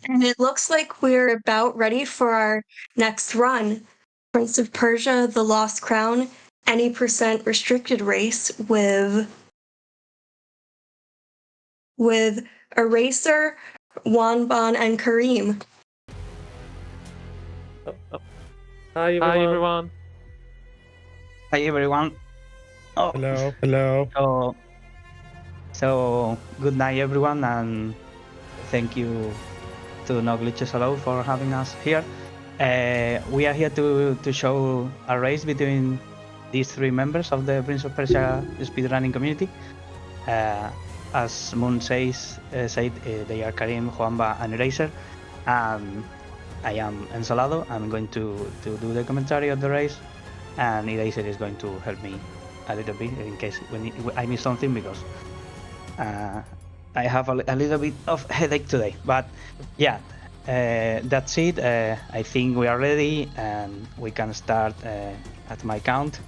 And it looks like we're about ready for our next run. Prince of Persia, The Lost Crown, any percent restricted race with Eraser, Wanban, and Karim. Hi everyone. Hi everyone. Oh, Hello. so good night everyone, and thank you to No Glitches Allowed for having us here. We are here to show a race between these three members of the Prince of Persia speedrunning community. As Moon said, they are Karim, Juanba, and Eraser. I am Ensalado. I'm going to do the commentary of the race, and Eraser is going to help me a little bit in case when I miss something, because I have a little bit of headache today. But yeah, that's it. I think we are ready, and we can start at my count.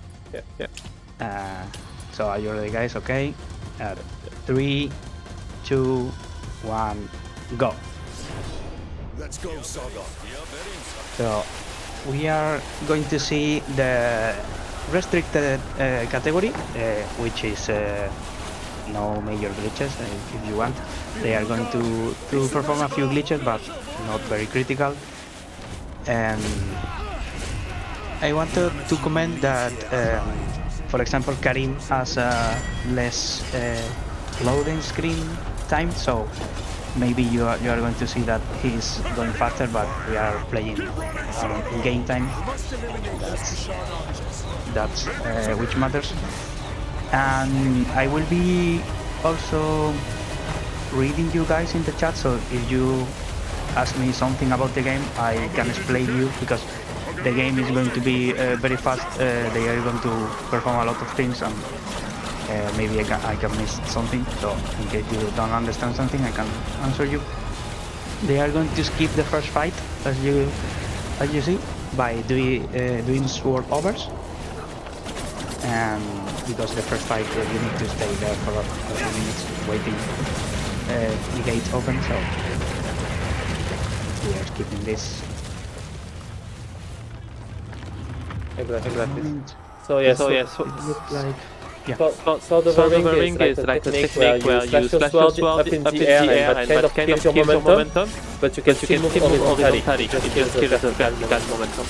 Yeah. So are you ready, guys? Okay. 3, 2, 1, go. Let's go, Saga. So we are going to see the restricted category, which is no major glitches. If you want, they are going to perform a few glitches, but not very critical. And I wanted to comment that, for example, Karim has less loading screen time, so maybe you are going to see that he's going faster, but we are playing in game time. That's which matters. And I will be also reading you guys in the chat, so if you ask me something about the game, I can explain you, because the game is going to be very fast. They are going to perform a lot of things, and maybe I can miss something, so in case you don't understand something, I can answer you. They are going to skip the first fight, as you see, by doing sword overs, and because the first fight you need to stay there for a few minutes waiting the gate open, so we are skipping this. Exactly. So yes, it looks like, yeah. So the ring is like a technique where you slash your sword up in the air and that kind of kills your momentum, but you can still move horizontally. It just kills the vertical momentum.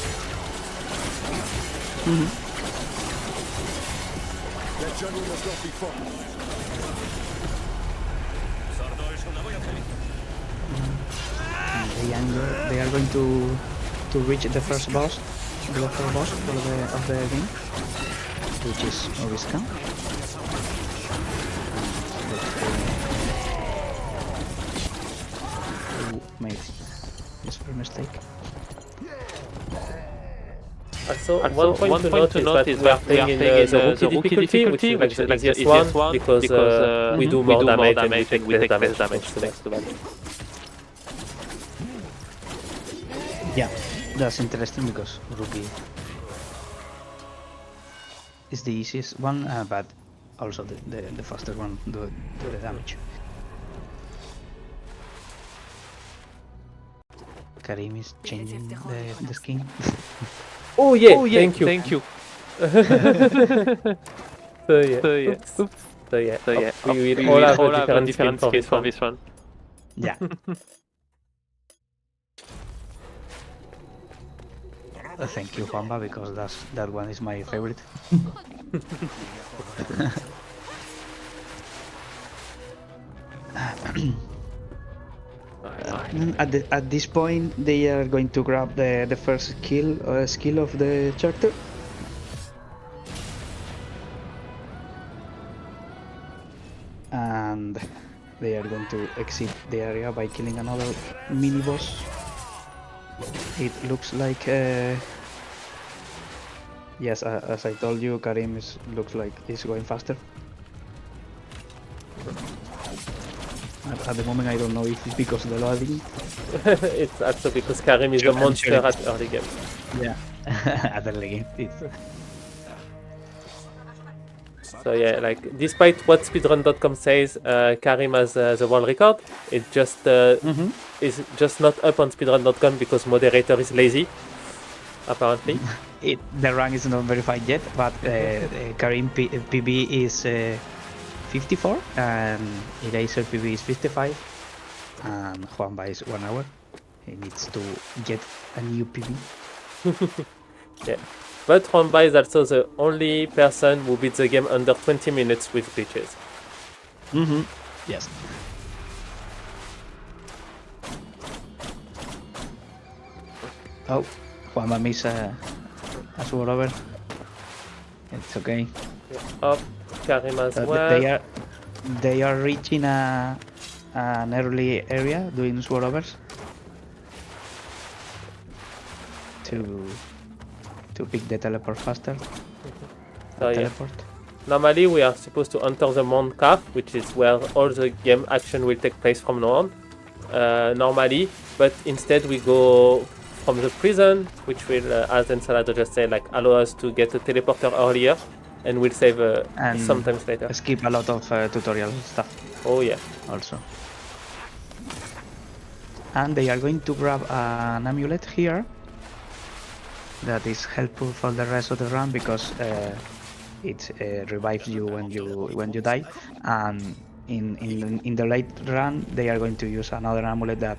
That general must not be far. They are going to reach the first boss, the local boss of the game, which is Oriska. Who made this mistake? So one point to note is that we are playing in the rookie difficulty, which is like the easiest one, because we do more damage and we take less damage next to that. Yeah, that's interesting, because rookie is the easiest one, but also the fastest one to the damage. Karim is changing the skin. Oh yeah, thank you. So yeah, we all have a different skins for this one. Yeah. Thank you, Juanba, because that one is my favorite. At this point, they are going to grab the first skill of the character. And they are going to exit the area by killing another mini boss. It looks like, yes, as I told you, Karim looks like he's going faster. At the moment, I don't know if it's because of the loading. It's also because Karim is a monster at early game. Yeah, at early game. So yeah, like despite what speedrun.com says, Karim has the world record. It just is just not up on speedrun.com because moderator is lazy, apparently. The rank is not verified yet, but Karim PB is 54 and Eraser PB is 55 and Juanba is 1 hour. He needs to get a new PB. Yeah, but Juanba is also the only person who beats the game under 20 minutes with glitches. Yes. Oh, Juanba missed a sword over. It's okay. Up, Karim as well. They are reaching an early area doing sword overs to pick the teleport faster. Teleport. Normally we are supposed to enter the Mount Calf, which is where all the game action will take place from now on. Normally, but instead we go from the prison, which will, as Ensalado just said, like allow us to get a teleporter earlier, and we'll save sometimes later. Skip a lot of tutorial stuff. Oh yeah. Also. And they are going to grab an amulet here. That is helpful for the rest of the run because it revives you when you die. And in the late run, they are going to use another amulet that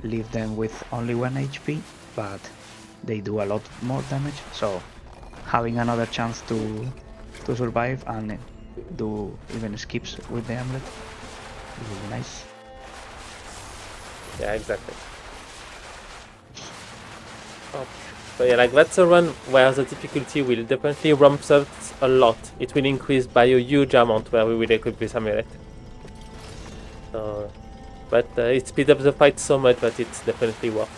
leave them with only 1 HP, but they do a lot more damage. So having another chance to survive and do even skips with the amulet will be nice. Yeah, exactly. Oh. So yeah, like that's a run where the difficulty will definitely ramp up a lot. It will increase by a huge amount where we will equip this amulet. So, but it speeds up the fight so much that it's definitely worth.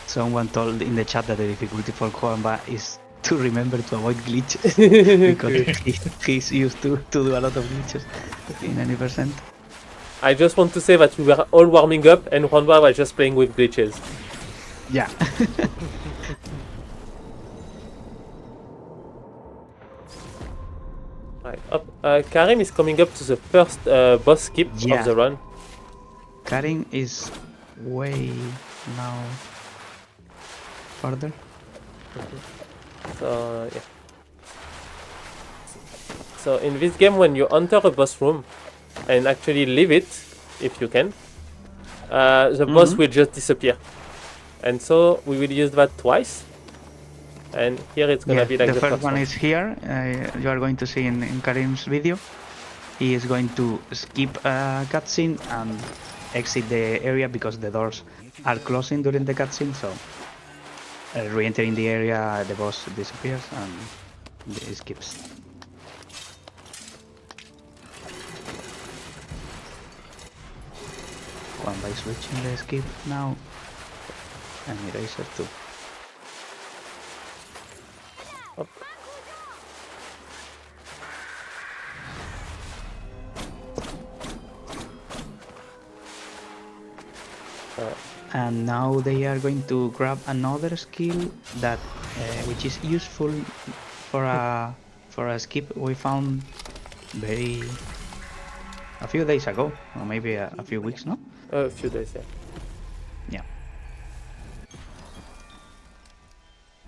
Someone told in the chat that the difficulty for Juanba is to remember to avoid glitches because he's used to do a lot of glitches in any percent. I just want to say that we were all warming up and Juanba was just playing with glitches. Yeah. Right, up. Karim is coming up to the first boss skip of the run. Karim is way now further. So yeah. So in this game, when you enter a boss room and actually leave it, if you can, the boss will just disappear. And so we will use that twice. And here it's gonna be like the first one is here. You are going to see in Karim's video. He is going to skip a cutscene and exit the area because the doors are closing during the cutscene. So re-entering the area, the boss disappears and he skips. One by switching the skip now. And Eraser too. Up. And now they are going to grab another skill that which is useful for a skip we found a few days ago, or maybe a few weeks, no? A few days, yeah. Yeah.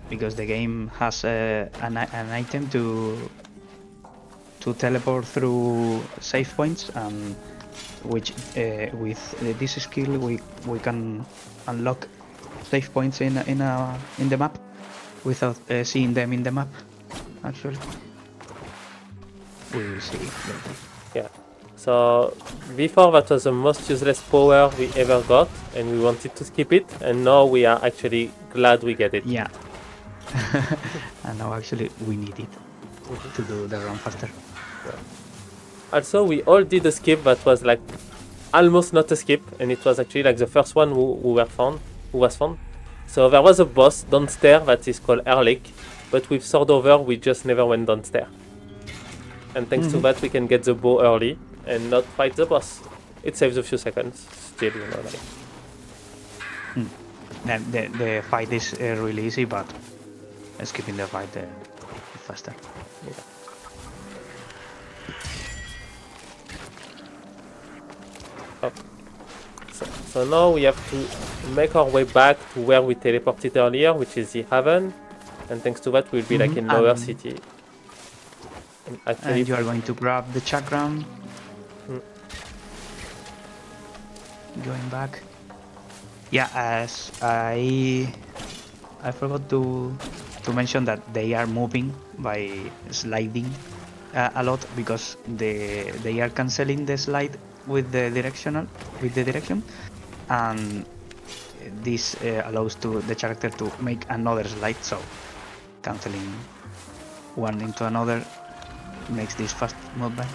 Because the game has an item to teleport through save points, and which with this skill we can unlock save points in the map without seeing them in the map. Actually, we will see later. Yeah. So before that was the most useless power we ever got, and we wanted to skip it, and now we are actually glad we get it. Yeah. And now actually we need it to do the run faster. Yeah. Also, we all did a skip that was like almost not a skip, and it was actually like the first one who was found. So there was a boss downstairs that is called Erlich, but with Sword Over we just never went downstairs. And thanks to that we can get the bow early and not fight the boss. It saves a few seconds still, you know. Like. The fight is really easy, but skipping the fight faster. So now we have to make our way back to where we teleported earlier, which is the Haven. And thanks to that, we'll be like in Lower City. And actually, And you are going to grab the chakram. Going back. Yeah, as I forgot to mention that they are moving by sliding a lot because they are canceling the slide with the direction, and this allows the character to make another slide. So canceling one into another makes this fast movement,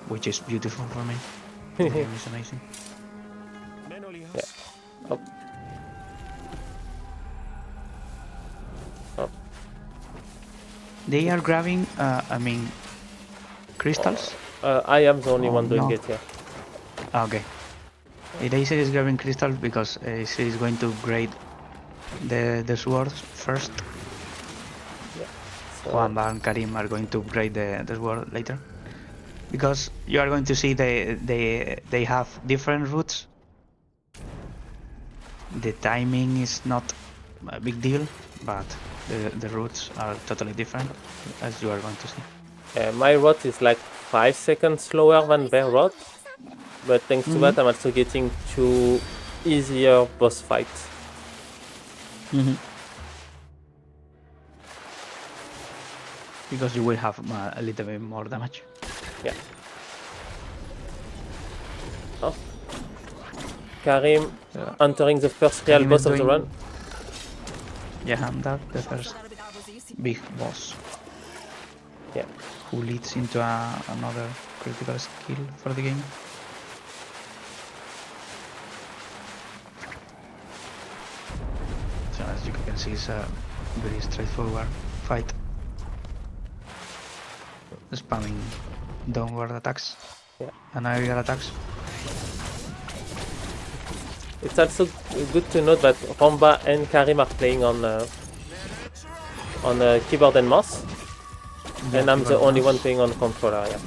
which is beautiful for me. The game is amazing. Yeah. Up. Up. They are grabbing, crystals? I am the only one doing no. it here. Okay. Eraser is grabbing crystals because she is going to grade the swords first. Yeah. So, Juanba and Karim are going to grade the sword later. Because you are going to see they have different routes. The timing is not a big deal, but the routes are totally different, as you are going to see. my route is like 5 seconds slower than their route. But thanks to that, I'm also getting 2 easier boss fights. Because you will have a little bit more damage. Yeah. Oh. Karim entering the first real Karim boss is of the doing- run. Yeah, that the first big boss. Yeah. Who leads into another critical skill for the game. So as you can see, it's a very straightforward fight. Spamming downward attacks and aerial attacks. It's also good to note that Romba and Karim are playing on keyboard and mouse, and I'm the only one playing on controller. Yeah.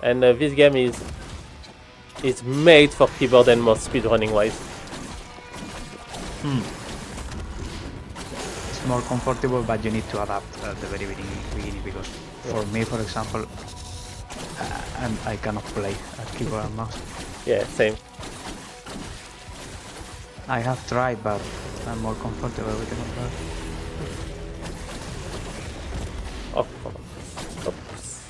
And this game is made for keyboard and mouse speedrunning wise. It's more comfortable, but you need to adapt at the very beginning because for me, for example, I cannot play at keyboard and mouse. Yeah, same. I have tried, but I'm more comfortable with the controller. Oh, oops.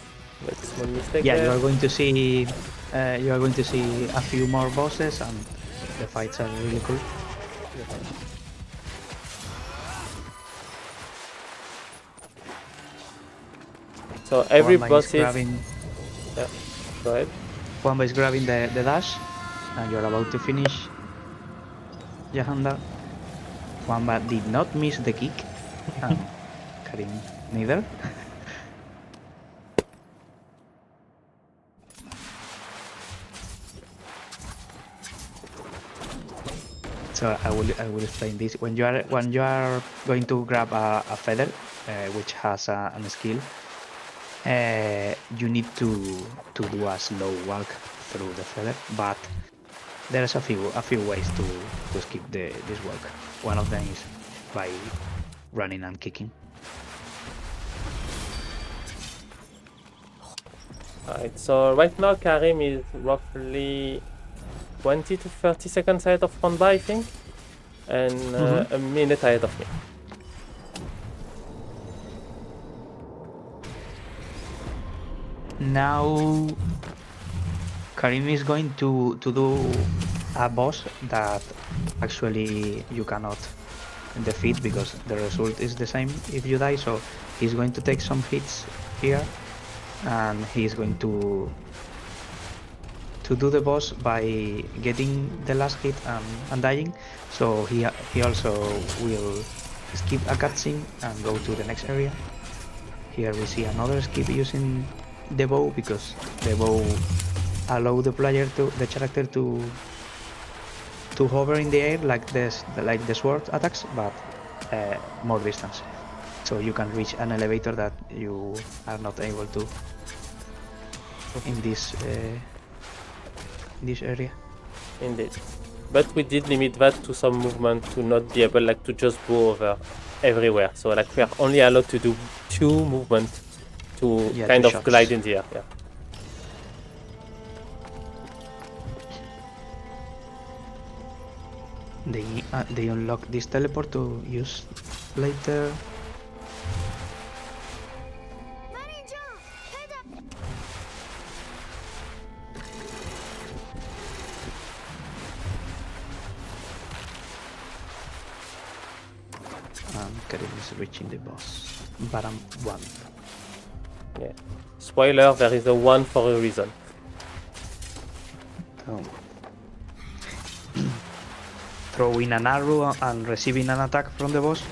That's one mistake. Yeah, there. you are going to see a few more bosses, and the fights are really cool. So every Juanba boss is is. grabbing. Yeah. Go ahead. Juanba is grabbing the dash, and you're about to finish. Jahanda. Juanba did not miss the kick, and Karim neither. So I will explain this. When you are going to grab a feather, which has an skill, you need to do a slow walk through the feather, but there's a few ways to skip this walk. One of them is by running and kicking. Alright, so right now Karim is roughly 20 to 30 seconds ahead of Honda, I think, and a minute ahead of me. Now Karim is going to do a boss that actually you cannot defeat because the result is the same if you die, so he's going to take some hits here, and he's going to do the boss by getting the last hit and dying, so he also will skip a cutscene and go to the next area. Here we see another skip using the bow because the bow allow the character to hover in the air like the sword attacks, but more distance. so you can reach an elevator that you are not able to in this area. Indeed. But we did limit that to some movement to not be able like to just go over everywhere. So like we are only allowed to do 2 movements to Yeah, kind 2 of shots. glide in the air. Yeah. They unlock this teleport to use later. Karim is reaching the boss. Baram 1. Yeah. Spoiler, there is a 1 for a reason. So, throwing an arrow and receiving an attack from the boss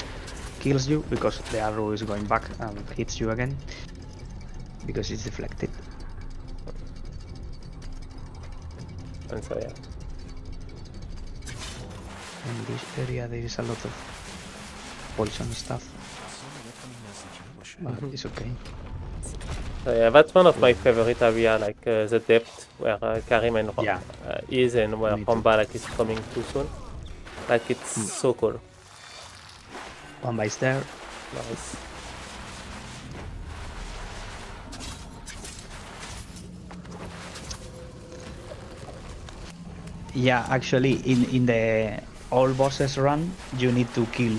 kills you because the arrow is going back and hits you again because it's deflected. And so yeah. In this area there is a lot of poison stuff, but it's okay. So yeah, that's one of my favorite area, like the depth where Karim and Yeah. is and where Me too. Romba like is coming too soon. Like it's so cool. One by there. Nice. Yeah, actually, in the all bosses run, you need to kill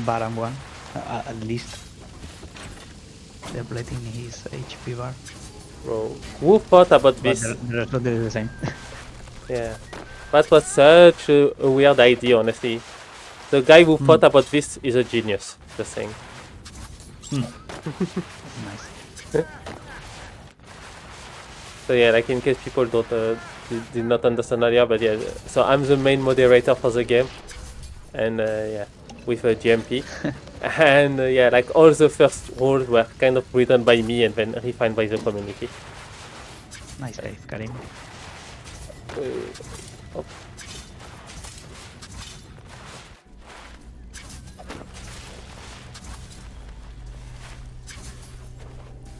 Baram 1 at least. Depleting his HP bar. Bro, who thought about But this? the rest of it is the same. Yeah, that was such a weird idea, honestly. The guy who thought about this is a genius. Just saying. Nice. So yeah, like in case people don't did not understand earlier, but yeah, so I'm the main moderator for the game, and yeah, with a GMP, and yeah, like all the first rules were kind of written by me and then refined by the community. Nice save, Karim. Oh.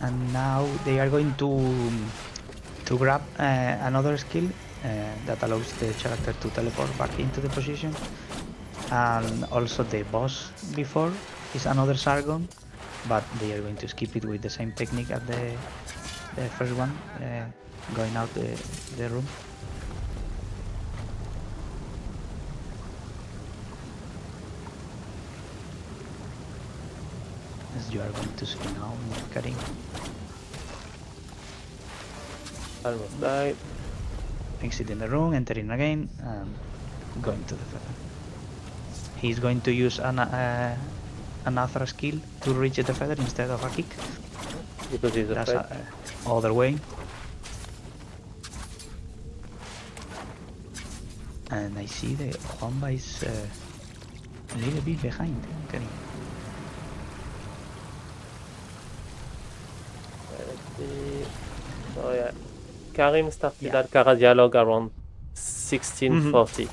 And now they are going to grab another skill that allows the character to teleport back into the position, and also the boss before is another Sargon, but they are going to skip it with the same technique as the first one, going out the room. As you are going to see now, Karim. Almost died. Exiting the room, entering again, and going to the feather. He's going to use another skill to reach the feather instead of a kick. Because he's That's afraid. other way. And I see the Juanba is a little bit behind. Karim. Let's see. So yeah, Karim started that Kara dialogue around 1640.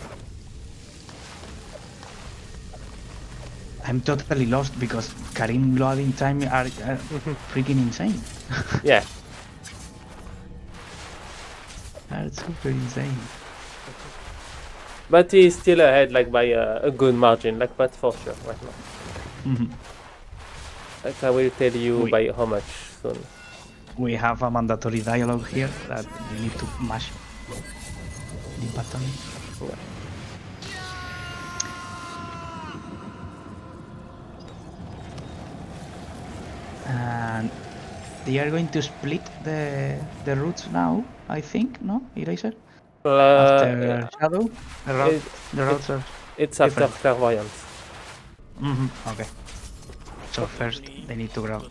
I'm totally lost because Karim loading time are freaking insane. Yeah, Are super insane. but he's still ahead, like by a good margin, like but for sure right now. Like I will tell you by how much soon. We have a mandatory dialogue here that you need to mash the button. Yeah. And they are going to split the routes now, I think, no? Eraser? After Shadow? The routes are... It's after different. clairvoyance. Okay. So first they need to grab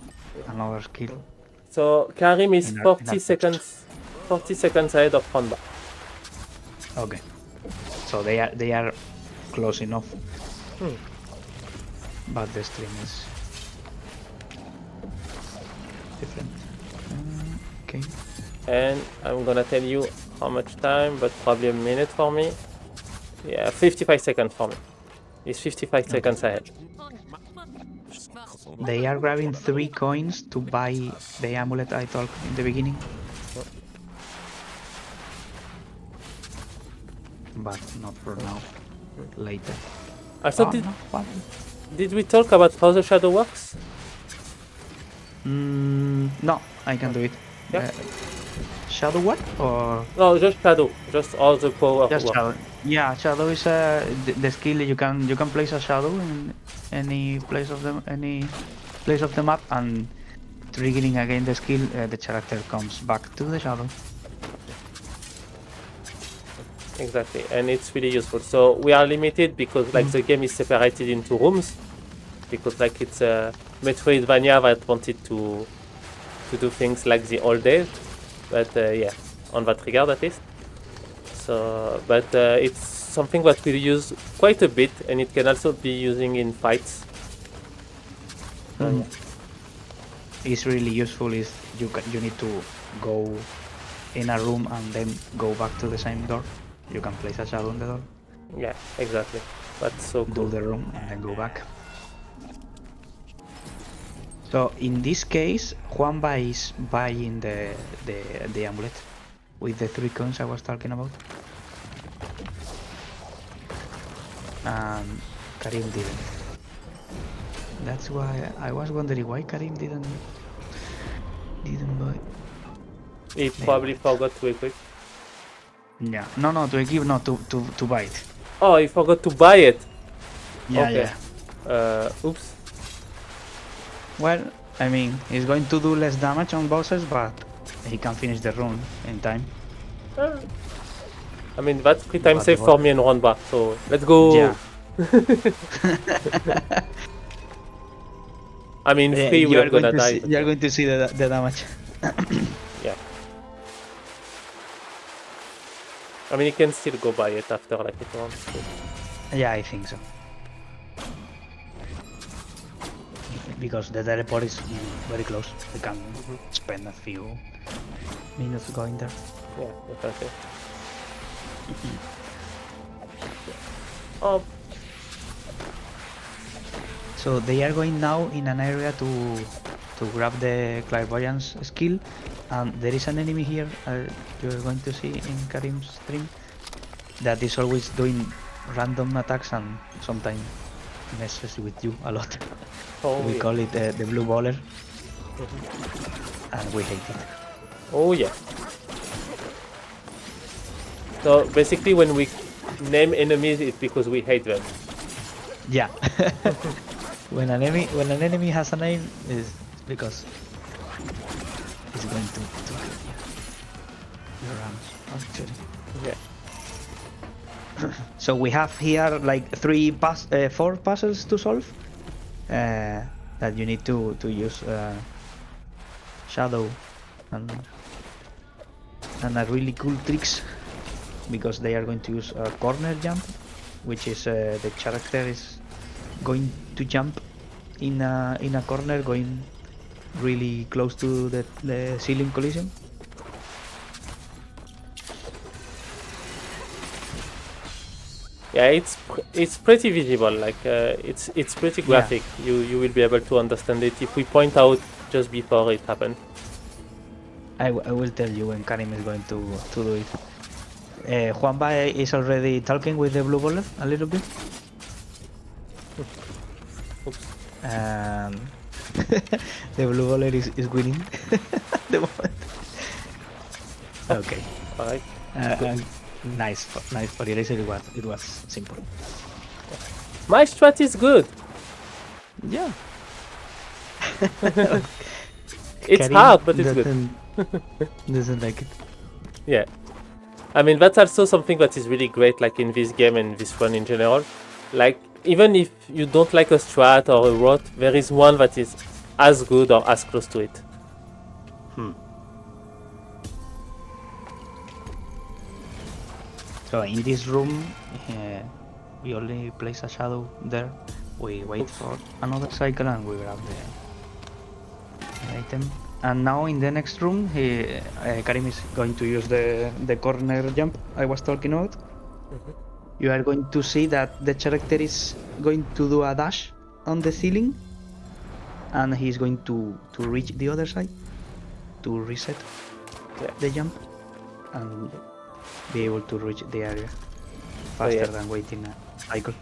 another skill. So Karim is In our- 40 in our seconds, 40 seconds ahead of Honda. Okay. So they are close enough. But the stream is different. Okay. And I'm gonna tell you how much time, but probably a minute for me. Yeah, 55 seconds for me. He's 55 seconds ahead. they are grabbing 3 coins to buy the amulet I talked in the beginning. But not for now. Later. Also, Oh, no, what? did we talk about how the shadow works? No, I can do it. Yeah. Shadow what? Or No, just shadow. Just all the power just work. shadow? Yeah, shadow is the skill you can place a shadow in any place of the map, and triggering again the skill, the character comes back to the shadow. Exactly, and it's really useful. So we are limited because like the game is separated into rooms, because like it's a Metroidvania that wanted to do things like the old days, but yeah, on that regard at least. So, but it's something that we use quite a bit, and it can also be using in fights. It's really useful if you need to go in a room and then go back to the same door. You can place a shadow on the door, Yeah, exactly. That's so do cool. the room, and then go back. So in this case, Juanba is buying the amulet with the 3 coins I was talking about. And Karim didn't. That's why I was wondering why Karim didn't buy. He probably forgot to equip. Yeah, no, to equip, no, to buy it. Oh, he forgot to buy it. Yeah, Okay. yeah. Oops. Well, I mean, he's going to do less damage on bosses, but he can finish the run in time. I mean, that's 3 times But save what- for me and Ronba, so let's go. Yeah. I mean, 3 we are gonna die. but You're yeah. going to see the damage. Yeah. I mean, you can still go buy it after like it runs. So. Yeah, I think so. Because the teleport is very close. We can spend a few minutes going there. Yeah, definitely. Oh, So they are going now in an area to grab the clairvoyance skill, and there is an enemy here you're going to see in Karim's stream that is always doing random attacks and sometimes messes with you a lot. We call it the blue baller, and we hate it. Oh yeah. So basically, when we name enemies, it's because we hate them. Yeah. When an enemy has a name, is because it's going to kill your arms, actually. Yeah. So we have here like 4 puzzles to solve that you need to use shadow and a really cool tricks, because they are going to use a corner jump, which is the character is going to jump in a corner, going really close to the ceiling collision. Yeah, it's pretty visible. Like it's pretty graphic. You will be able to understand it if we point out just before it happened. I will tell you when Karim is going to do it. Juanba is already talking with the blue baller a little bit. Oops. The blue baller is winning at the moment. Okay. All right. Nice for the eraser. It was simple. My strat is good. Yeah. It's Karim hard, but it's good. Doesn't like it. Yeah. I mean, that's also something that is really great, like in this game and this run in general. Like, even if you don't like a strat or a rot, there is one that is as good or as close to it. So in this room, we only place a shadow there. We wait for another cycle and we grab the item. And now in the next room, Karim is going to use the corner jump I was talking about. You are going to see that the character is going to do a dash on the ceiling, and he's going to reach the other side to reset the jump and be able to reach the area faster than waiting a cycle.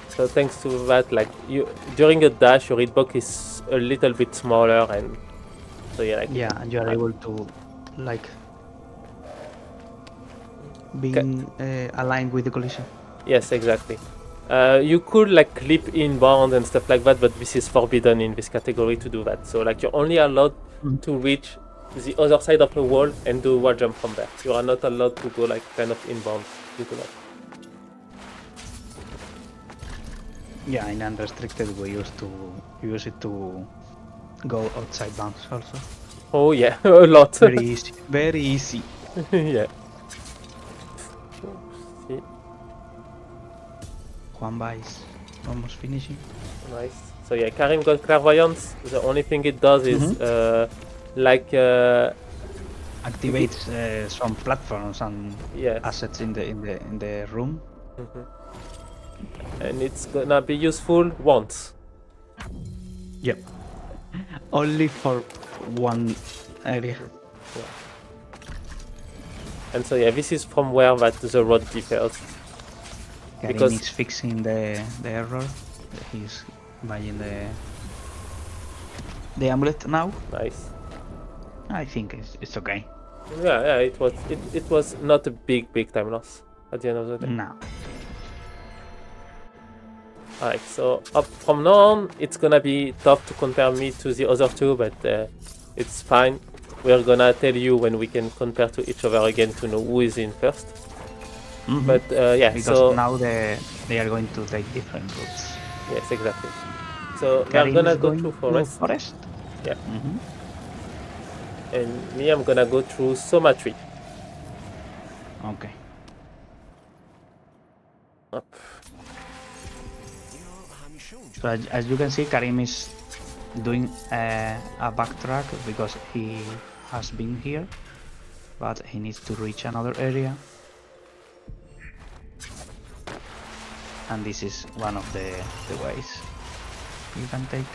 So thanks to that, like you during a dash, your hitbox is a little bit smaller, and so and you are able to like being aligned with the collision. Yes, exactly. You could like clip inbound and stuff like that, but this is forbidden in this category to do that. So like you're only allowed to reach the other side of the wall and do a wall jump from there. You are not allowed to go like kind of inbound due to that. Yeah, in unrestricted we used to use it to go outside bounds also. Oh yeah, a lot. Very easy. Very easy. Yeah. See. Juanba is almost finishing. Nice. So yeah, Karim got clairvoyance. The only thing it does is Activates some platforms and yes. assets in the room. And it's gonna be useful once. Yep. Only for one area. And so yeah, this is from where that the road differs. Karim Because is fixing the error. He's buying the amulet now. nice. I think it's okay. Yeah, it was not a big time loss at the end of the day. No. Alright, so up from now on, it's gonna be tough to compare me to the other two, but it's fine. We're gonna tell you when we can compare to each other again to know who is in first. But yeah, because so now they are going to take different routes. yes, exactly. So Karim we're gonna is go going through to forest. Yeah. And me, I'm gonna go through Soma tree. Okay. Up. So as you can see, Karim is doing a backtrack because he has been here, but he needs to reach another area. And this is one of the ways you can take.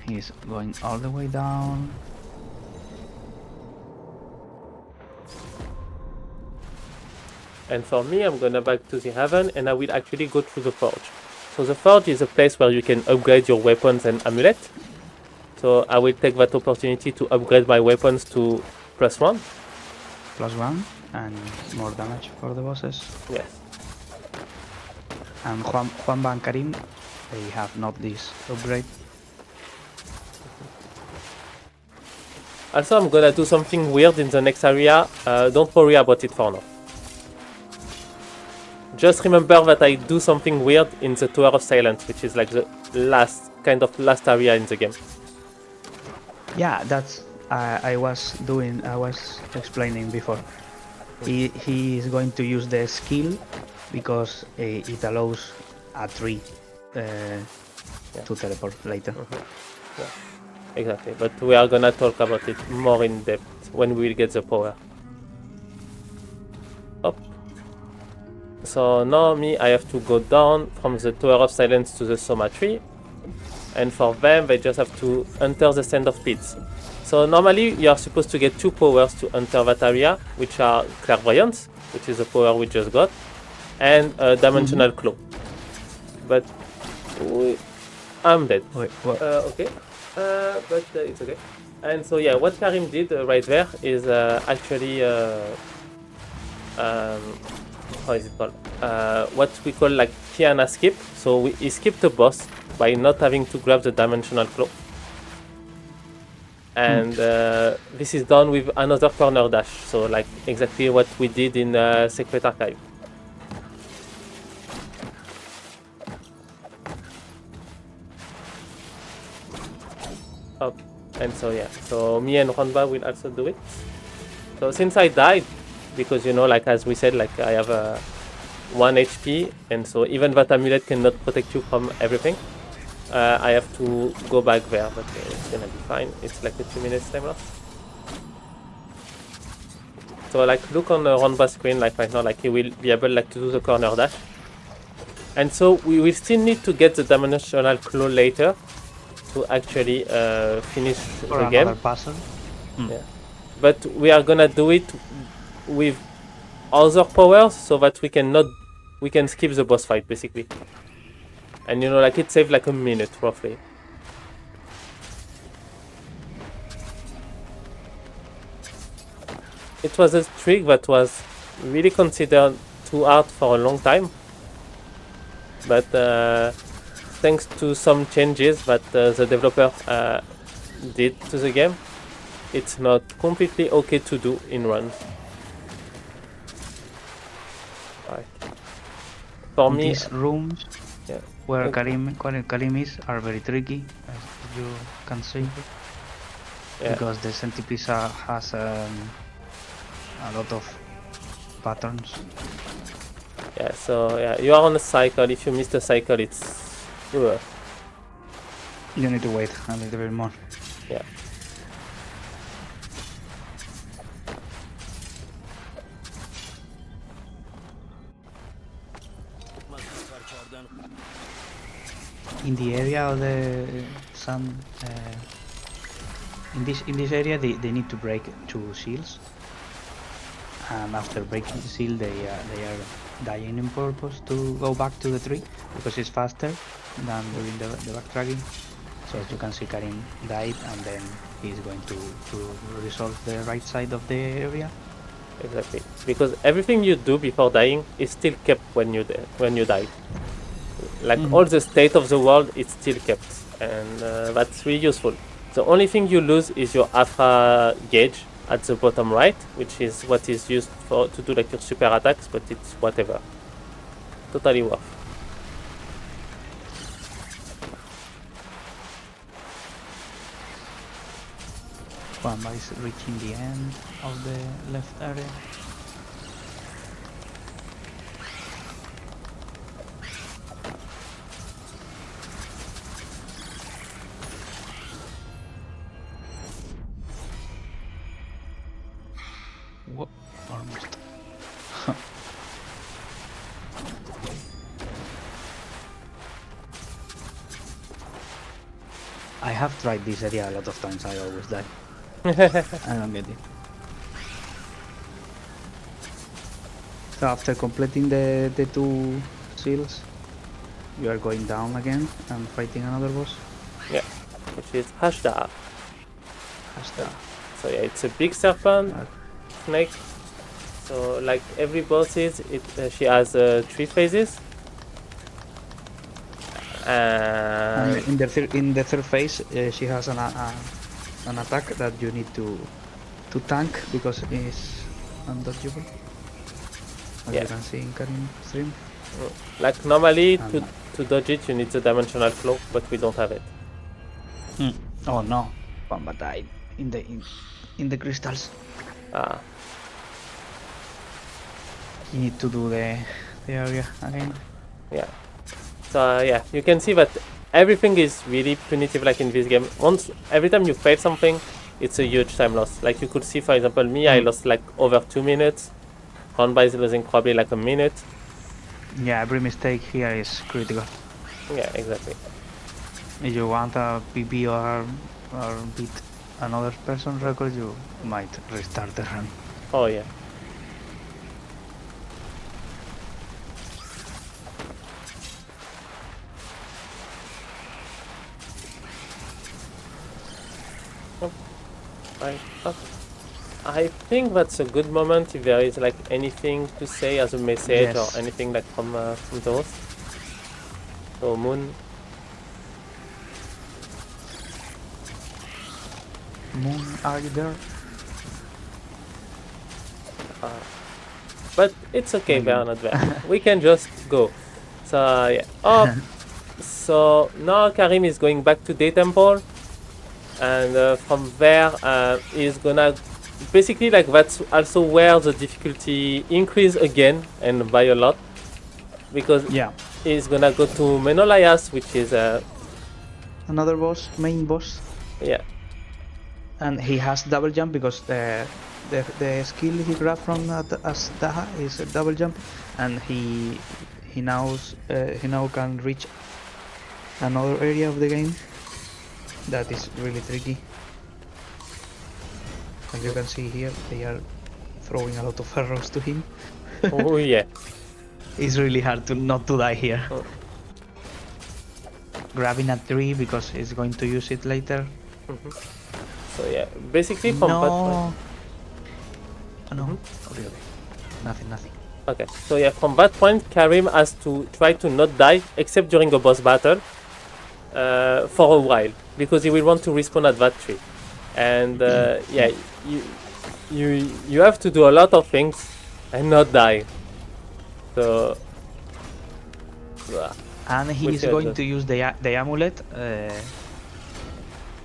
He's going all the way down. And for me, I'm gonna back to the Haven, and I will actually go through the Forge. So the Forge is a place where you can upgrade your weapons and amulet. So I will take that opportunity to upgrade my weapons to +1. +1 and more damage for the bosses. Yes. And Juanba and Karim, they have not this upgrade. Also, I'm gonna do something weird in the next area. Don't worry about it for now. Just remember that I do something weird in the Tower of Silence, which is like the last area in the game. Yeah, that's I was explaining before. He is going to use the skill because it allows a tree to teleport later. Yeah, exactly. But we are gonna talk about it more in depth when we get the power. Up. So now I have to go down from the Tower of Silence to the Soma tree. And for them, they just have to enter the Sand of Pits. So normally, you are supposed to get 2 powers to enter that area, which are Clairvoyance, which is a power we just got, and Dimensional Claw. But I'm dead. Wait, what? Okay, but it's okay. And so yeah, what Karim did right there is actually how is it called? What we call like Kiana skip. So he skipped a boss by not having to grab the Dimensional Claw. And this is done with another corner dash. So like exactly what we did in Secret Archive. Up. And so yeah, so me and Ronba will also do it. So since I died, because you know, like as we said, like I have 1 HP, and so even that amulet cannot protect you from everything. I have to go back there, but it's gonna be fine. It's like a 2 minutes time loss. So like look on the round boss screen like right now, like he will be able like to do the corner dash. And so we will still need to get the dimensional claw later to actually finish Or the another game. puzzle. Yeah. But we are gonna do it with other powers so that we can skip the boss fight basically. And you know, like it saved like a minute roughly. It was a trick that was really considered too hard for a long time. But thanks to some changes that the developer did to the game, it's not completely okay to do in runs. Right. For me, These rooms yeah. where Okay. Karim is are very tricky, as you can see, Yeah. because the centipede has a lot of patterns. Yeah, so yeah, you are on a cycle. If you miss the cycle, it's You need to wait a little bit more. yeah. In the area of the sun, in this area, they need to break 2 seals, and after breaking the seal, they are dying in purpose to go back to the tree because it's faster than doing the backtracking. So as you can see, Karim died, and then he's going to resolve the right side of the area. Exactly, because everything you do before dying is still kept when you die. Like all the state of the world is still kept, and that's really useful. The only thing you lose is your Afra gauge at the bottom right, which is what is used to do like your super attacks, but it's whatever. Totally worth. Wamba is reaching the end of the left area. Whoa, almost. I have tried this area a lot of times, I always die. I don't get it. So after completing the 2 seals, you are going down again and fighting another boss. Yeah, which is Hashda. Hashda. So yeah, it's a big serpent snake. So like every boss she has 3 phases. And in the third phase, she has an attack that you need to tank because it's undodgeable. As you can see in Karim's stream. Like normally to dodge it you need the dimensional flow, but we don't have it. Oh no, Wamba died in the crystals. Ah. You need to do the area again. Yeah. So yeah, you can see that everything is really punitive like in this game. Every time you fail something, it's a huge time loss. Like you could see, for example, me, I lost like over 2 minutes. Honba is losing probably like a minute. Yeah, every mistake here is critical. Yeah, exactly. If you want a PB or beat another person's record, you might restart the run. Oh yeah. I think that's a good moment if there is like anything to say as a message or anything like from the host. So Moon. Moon, are you there? But it's okay, we are not there. We can just go. So yeah. Oh, so now Karim is going back to Day Temple, and from there he's gonna basically like that's also where the difficulty increase again and by a lot, because he's gonna go to Menolias, which is another boss, main boss. Yeah. And he has double jump because the skill he grabbed from Asdaha is a double jump, and he now can reach another area of the game that is really tricky. As you can see here, they are throwing a lot of arrows to him. Oh yeah. It's really hard to not to die here. Oh. Grabbing a tree because he's going to use it later. So yeah, basically from that point. No. Oh, no. Okay. Nothing. Okay, so yeah, from that point, Karim has to try to not die, except during a boss battle, for a while, because he will want to respawn at that tree. And yeah, you have to do a lot of things and not die. So And he we'll is see how it going goes. to use the amulet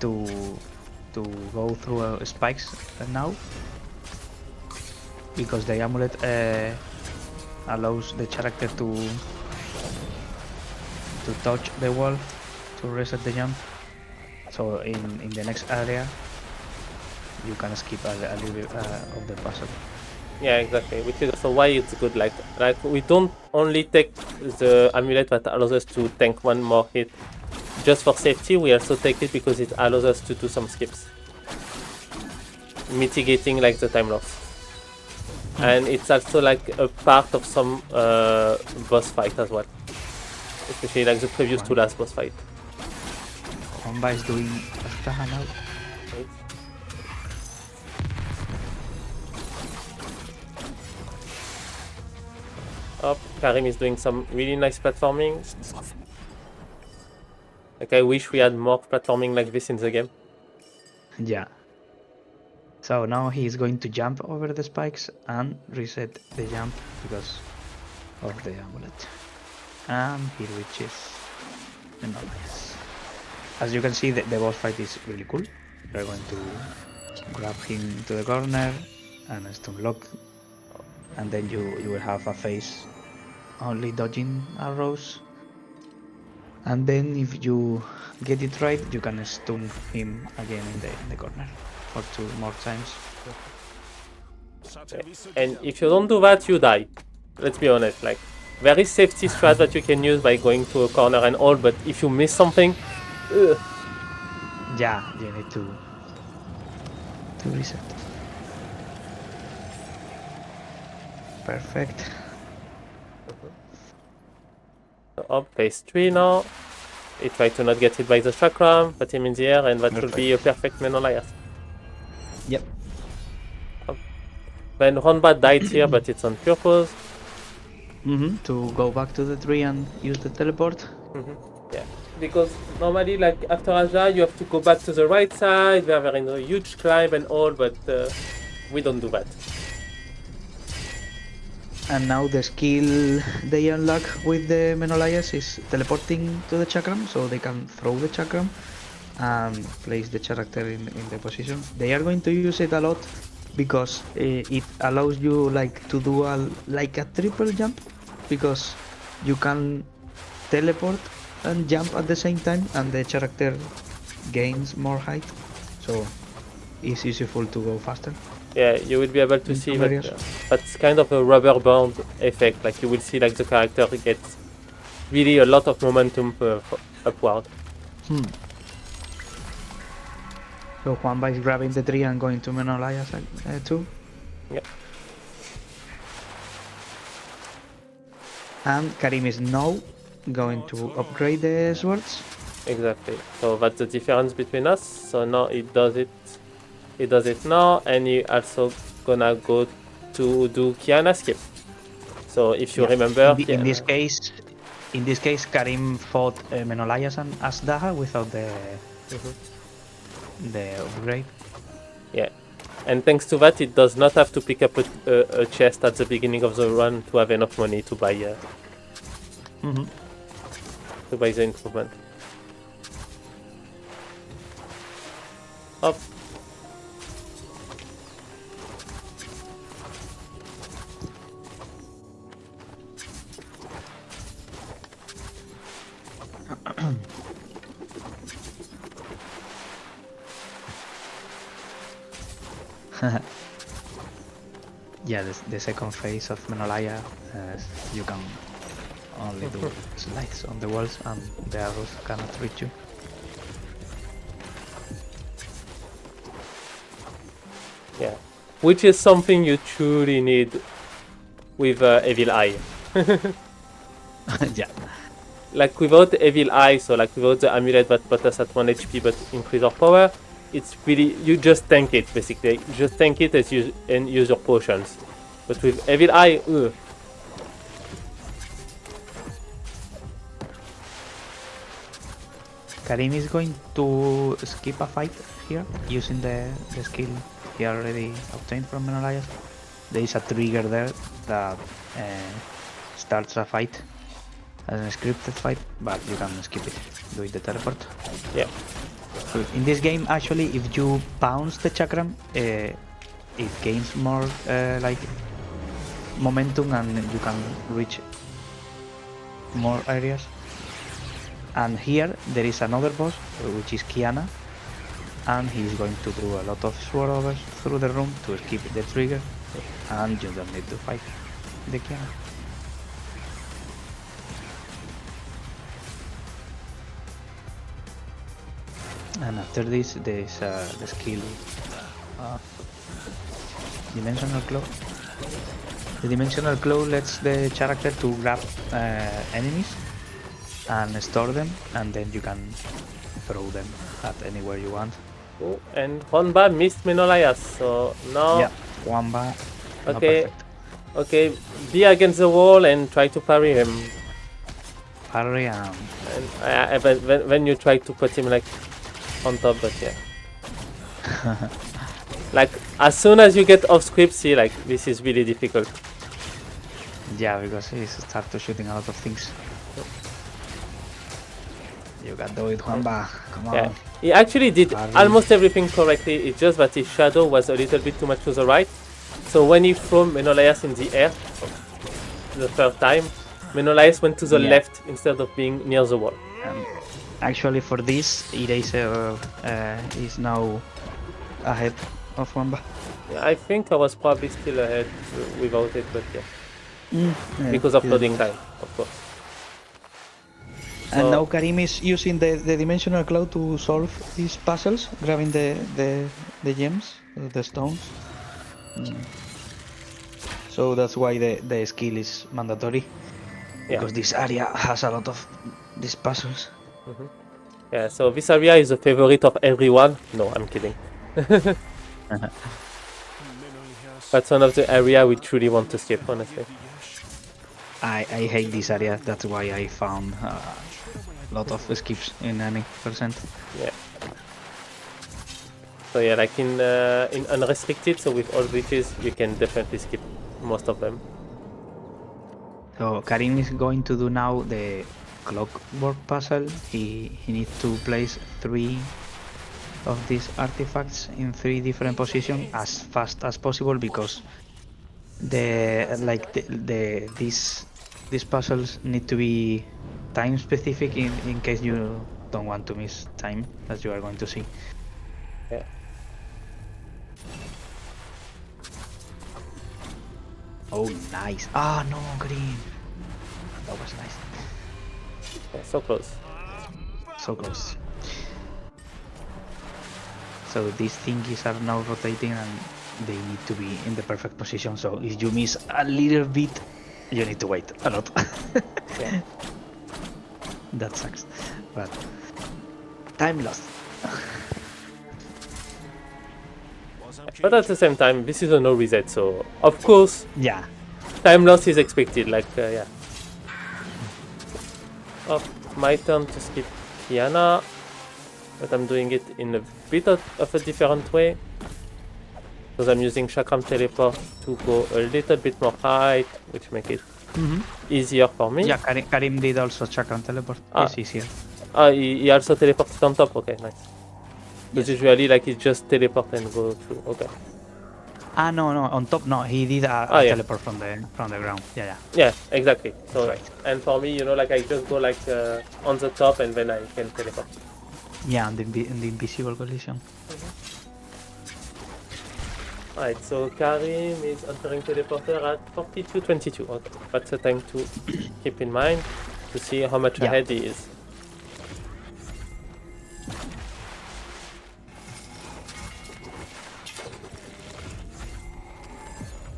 to go through spikes now, because the amulet allows the character to touch the wall to reset the jump. So in the next area you can skip a little bit of the puzzle. Yeah, exactly. Which is also why it's good. Like we don't only take the amulet that allows us to tank one more hit just for safety. We also take it because it allows us to do some skips, mitigating like the time loss. And it's also like a part of some boss fight as well, especially like the previous two last boss fight. Komba is doing Astaha now. Oh, Karim is doing some really nice platforming. Like I wish we had more platforming like this in the game. Yeah. So now he is going to jump over the spikes and reset the jump because of the amulet. And he reaches the novice. As you can see, the boss fight is really cool. We're going to grab him to the corner and stun lock, and then you will have a phase only dodging arrows. And then if you get it right, you can stun him again in the corner for 2 more times. And if you don't do that, you die. Let's be honest. Like there is safety strat that you can use by going to a corner and all, but if you miss something, Yeah, you need to reset. Perfect. up phase 3 now. He tried to not get hit by the chakram, put him in the air, and that should be a perfect Menolias. Yep. Then Ronba died here, but it's on purpose. To go back to the tree and use the teleport. Yeah, because normally, like after Aja, you have to go back to the right side. We are in a huge climb and all, but we don't do that. And now the skill they unlock with the Menolias is teleporting to the chakram, so they can throw the chakram and place the character in the position. They are going to use it a lot because it allows you like to do a triple jump, because you can teleport and jump at the same time, and the character gains more height, so it's useful to go faster. Yeah, you will be able to see that that's kind of a rubber band effect. Like you will see like the character gets really a lot of momentum upward. So Juanba is grabbing the tree and going to Menolias too. Yeah. And Karim is now going to upgrade the swords. Exactly. So that's the difference between us. So now it does it. It does it now, and you also gonna go to do Kiana skip. So if you remember, in this case, Karim fought Menolias and Asdaha without the upgrade. Yeah, and thanks to that, it does not have to pick up a chest at the beginning of the run to have enough money to buy the improvement. Up. yeah, the second phase of Menolaya, you can only do slides on the walls and the arrows cannot reach you. Yeah, which is something you truly need with Evil Eye. Yeah. Like without Evil Eye, so like without the amulet that put us at 1 HP but increase our power, it's really, you just tank it basically. You just tank it as you and use your potions. But with Evil Eye, ugh. Karim is going to skip a fight here using the skill he already obtained from Menolias. There is a trigger there that starts a fight as a scripted fight, but you can skip it doing the teleport. Yeah. So in this game, actually, if you bounce the chakram, it gains more like momentum and you can reach more areas. And here there is another boss, which is Kiana, and he's going to do a lot of swordovers through the room to skip the trigger, and you don't need to fight the Kiana. And after this, there's the skill Dimensional Claw. The Dimensional Claw lets the character to grab enemies and store them, and then you can throw them at anywhere you want. Oh, and Honba missed Menolias, so now... Yeah, Wamba. Okay, okay, be against the wall and try to parry him. Parry and... And when you try to put him like on top, but yeah. Like as soon as you get off script, see, like this is really difficult. Yeah, because he starts shooting a lot of things. You can do it, Juanba. Come on. Yeah, he actually did almost everything correctly. It's just that his shadow was a little bit too much to the right. So when he threw Menolias in the air the third time, Menolias went to the left instead of being near the wall. Actually, for this, Eraser is now ahead of Wamba. Yeah, I think I was probably still ahead without it, but yeah. Yeah, Because of loading time, of course. And now Karim is using the Dimensional Claw to solve these puzzles, grabbing the gems, the stones. So that's why the skill is mandatory. Because this area has a lot of these puzzles. Yeah, so this area is a favorite of everyone. No, I'm kidding. That's one of the area we truly want to skip, honestly. I hate this area, that's why I found a lot of skips in any percent. Yeah. So yeah, like in unrestricted, so with all glitches, you can definitely skip most of them. So Karim is going to do now the clockwork puzzle. He needs to place 3 of these artifacts in 3 different positions as fast as possible, because these puzzles need to be time specific in case you don't want to miss time, as you are going to see. Yeah. Oh, nice. Ah, no, green. That was nice. Yeah, so close. So close. So these thingies are now rotating and they need to be in the perfect position. So if you miss a little bit, you need to wait a lot. Yeah. That sucks. But time lost. But at the same time, this is a no reset, so of course, Yeah. time loss is expected. Like, yeah. Oh, my turn to skip Kiana, but I'm doing it in a bit of a different way. Because I'm using Chakram Teleport to go a little bit more height, which makes it easier for me. Yeah, Karim did also Chakram Teleport. It's easier. Ah, he also teleported on top? Okay, nice. Because usually, like, he just teleport and go through. Okay. Ah, no, on top, no. He did a teleport from the ground. Yeah. Yeah, exactly. So, right. And for me, you know, like, I just go, like, on the top and then I can teleport. Yeah, and the invisible collision. Alright, so Karim is entering teleporter at 42:22. Okay, that's a time to keep in mind to see how much Yeah. ahead he is.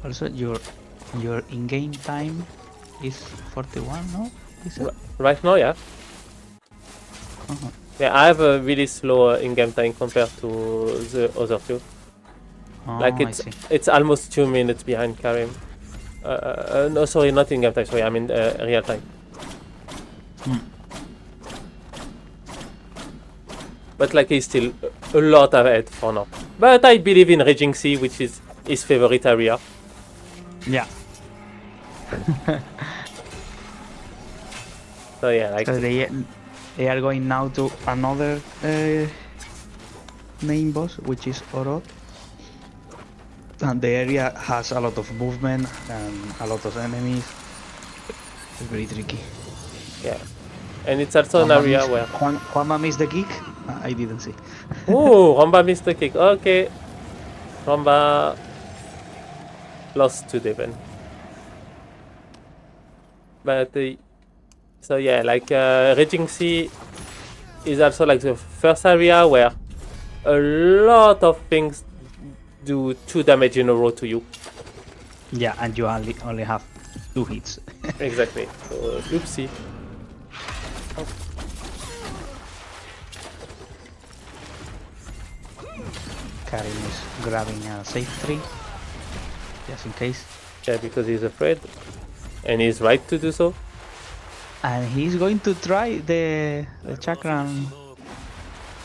Also, your in-game time is 41, no? Is it? Right now, yeah. Uh-huh. Yeah, I have a really slow in-game time compared to the other two. Oh, Like I see. it's almost 2 minutes behind Karim. No, sorry, not in-game time. Sorry, I mean real time. But like he's still a lot ahead for now. But I believe in Raging Sea, which is his favorite area. Yeah. So yeah, like So they are going now to another main boss, which is Orod. And the area has a lot of movement and a lot of enemies. It's very tricky. yeah, and it's also an area where Juanma missed the kick. I didn't see. oh, Romba missed the kick. Okay, Romba lost to Devon. But so yeah, like Raging Sea is also like the first area where a lot of things do 2 damage in a row to you. Yeah, and you only have 2 hits. Exactly. So oopsie. Karim is grabbing a safe tree, just in case. Yeah, because he's afraid, and he's right to do so. And he's going to try the chakram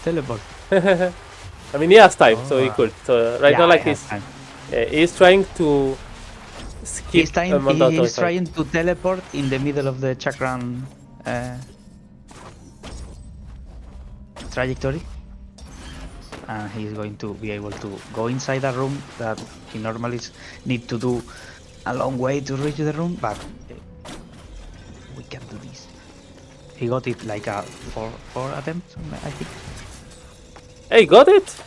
teleport. I mean, he has time, so he could. So right now, like he's trying to skip a mandatory He's fight. trying to teleport in the middle of the chakram trajectory. And he's going to be able to go inside a room that he normally need to do a long way to reach the room, but we can do this. He got it like a four attempts, I think. Hey, got it!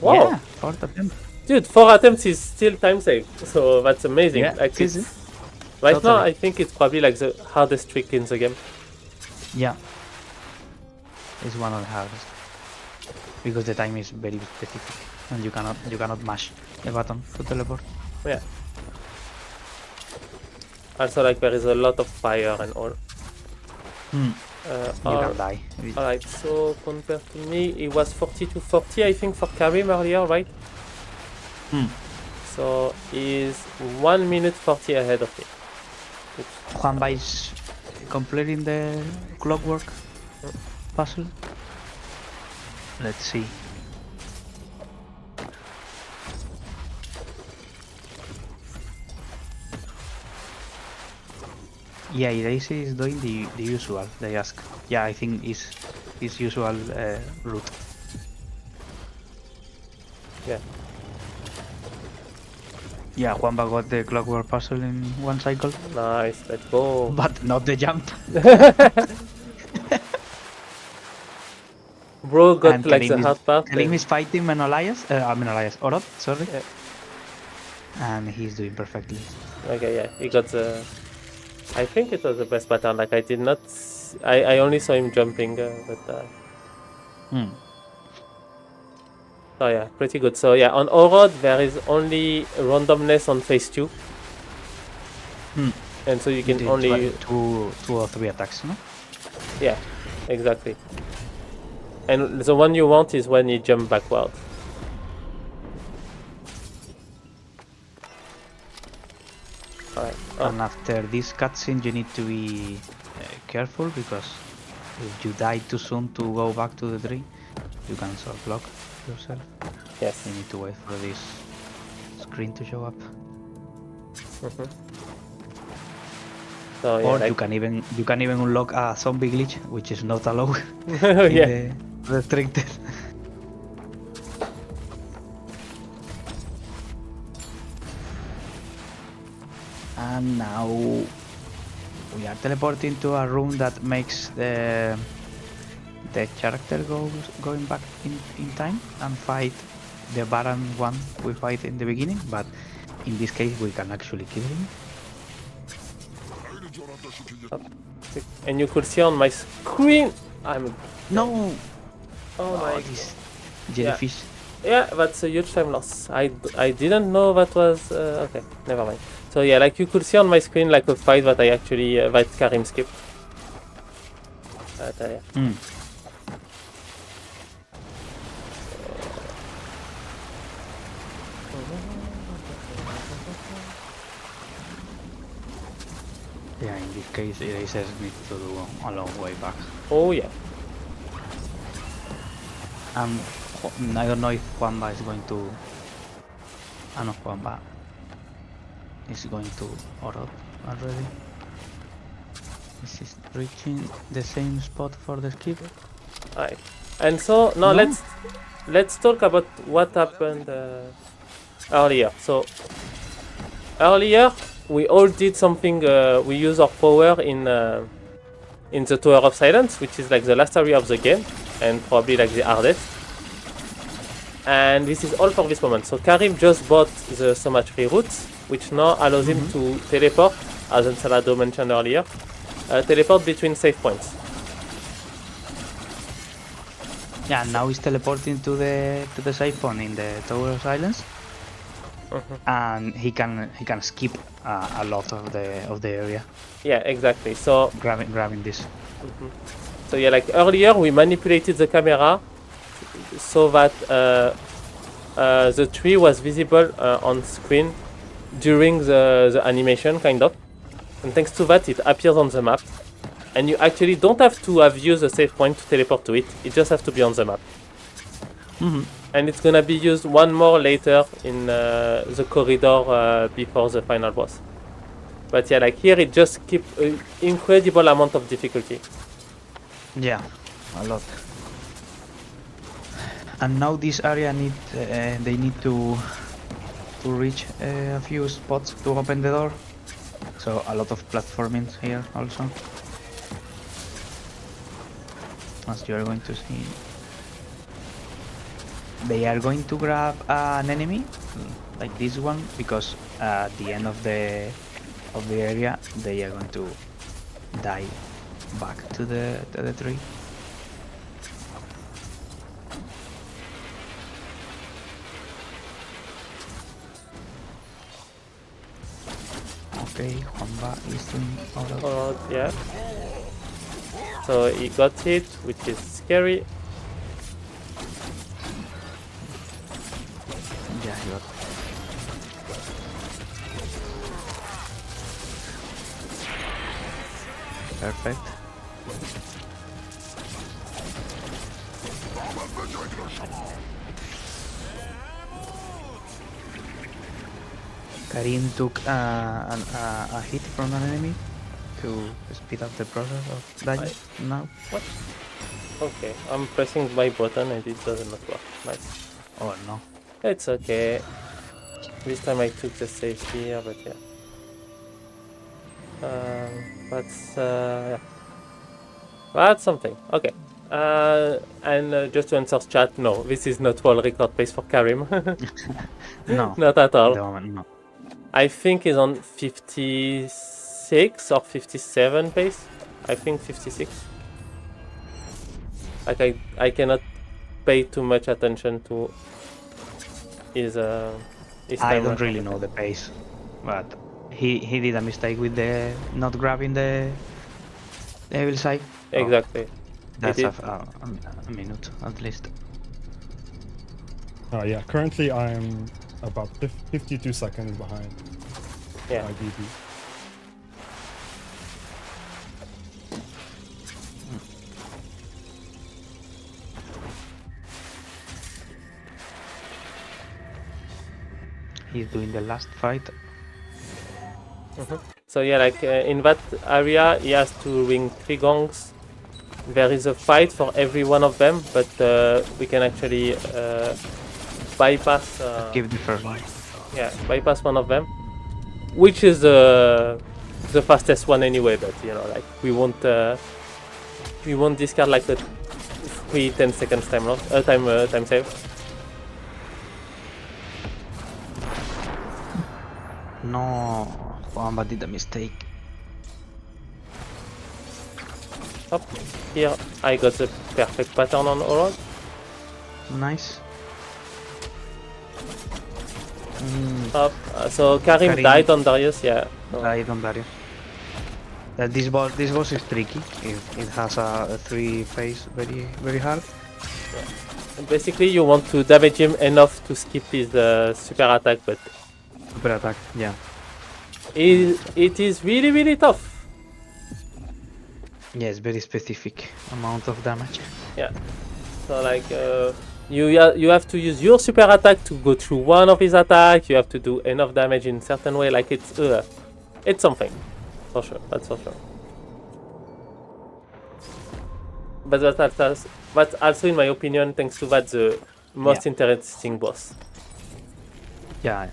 Wow, Yeah, 4th attempt. dude, 4 attempts is still time save, so that's amazing. Yeah, like it is. right now, Totally. I think it's probably like the hardest trick in the game. Yeah. It's one of the hardest. Because the time is very specific and you cannot mash the button to teleport. Yeah. Also, like there is a lot of fire and all. You can die. Alright, so compared to me, it was 40 I think for Karim earlier, right? So he's 1 minute 40 ahead of me. Juanba is completing the clockwork puzzle. Let's see. Yeah, Daisy is doing the usual, they ask. Yeah, I think is his usual route. Yeah. Yeah, Juanba got the clockwork puzzle in 1 cycle, Nice, let's go. but not the jump. Bro got And like Karim the hard part. Karim is fighting Menolias, Orod, sorry. Yeah. And he's doing perfectly. Okay, yeah, he got the. I think it was the best pattern. Like I did not. I only saw him jumping, but. So yeah, pretty good. So yeah, on Orod there is only randomness on phase 2. And so you can Did only two or 3 attacks, no? yeah, exactly. And the one you want is when you jump backward. Alright. And after this cutscene, you need to be careful because if you die too soon to go back to the tree, you can sort of block yourself. Yes. You need to wait for this screen to show up. So yeah, Or like, you can even unlock a zombie glitch, which is not allowed. yeah. Restricted. And now we are teleporting to a room that makes the character going back in time and fight the Baron one we fight in the beginning, but in this case we can actually kill him. And you could see on my screen, I'm... No! Oh my... This jellyfish. Yeah, that's a huge time loss. I didn't know that was... okay, never mind. So yeah, like you could see on my screen like a fight that I actually... that Karim skipped. Yeah. Yeah, in this case, erasers need to do a long way back. Oh yeah. I don't know if Juanba is going to... no, Juanba is going to Orb already. This is reaching the same spot for the skip. Right. And so now let's talk about what happened earlier. So earlier we all did something. We used our power in the Tower of Silence, which is like the last area of the game and probably like the hardest. And this is all for this moment. So Karim just bought the Soma tree roots, which now allows him to teleport, as Ensalado mentioned earlier, teleport between save points. Yeah, now he's teleporting to the save point in the Tower of Silence, and he can skip a lot of the area. Yeah, exactly. So grabbing this. So yeah, like earlier we manipulated the camera so that the tree was visible on screen during the animation, kind of. And thanks to that, it appears on the map. And you actually don't have to have used a save point to teleport to it. It just has to be on the map. And it's gonna be used one more later in the corridor before the final boss. But yeah, like here it just keeps an incredible amount of difficulty. Yeah, a lot. And now this area they need to reach a few spots to open the door. So a lot of platforming here also. As you are going to see. They are going to grab an enemy like this one because at the end of the area they are going to die back to the tree. Okay, Juanba is doing all of yeah. So he got hit, which is scary. Yeah, he got. Perfect. Karim took a hit from an enemy to speed up the process of dying now. What? Okay, I'm pressing my button and it does not work. Nice. Oh no. It's okay. This time I took the save here, but yeah. Yeah. That's something. Okay. And just to answer chat, no, this is not world record pace for Karim. No. Not at all. At the moment, no. I think he's on 56 or 57 pace. I think 56. Like I cannot pay too much attention to his I don't really know the pace, but he did a mistake with the not grabbing the evil side. Exactly. That's a minute at least. Yeah, currently I'm about 52 seconds behind. Yeah. BB. He's doing the last fight. So yeah, like in that area, he has to ring 3 gongs. There is a fight for every one of them, but we can actually bypass. Give the first one. Yeah, bypass one of them, which is the fastest one anyway. But you know, like we won't discard like the 10 seconds time save. no, Juanba did a mistake. Hop. Here I got the perfect pattern on Orod. Nice. Hop. So Karim died on Darius, yeah. So, Died on Darius. This boss is tricky. It has a 3 phase very hard. and basically you want to damage him enough to skip his super attack, but Super attack, yeah. it is really tough. Yes, very specific amount of damage. Yeah. So like you have to use your super attack to go through one of his attacks. You have to do enough damage in certain way. Like it's something, for sure. That's for sure. But that's also, in my opinion, thanks to that, the most interesting boss. Yeah.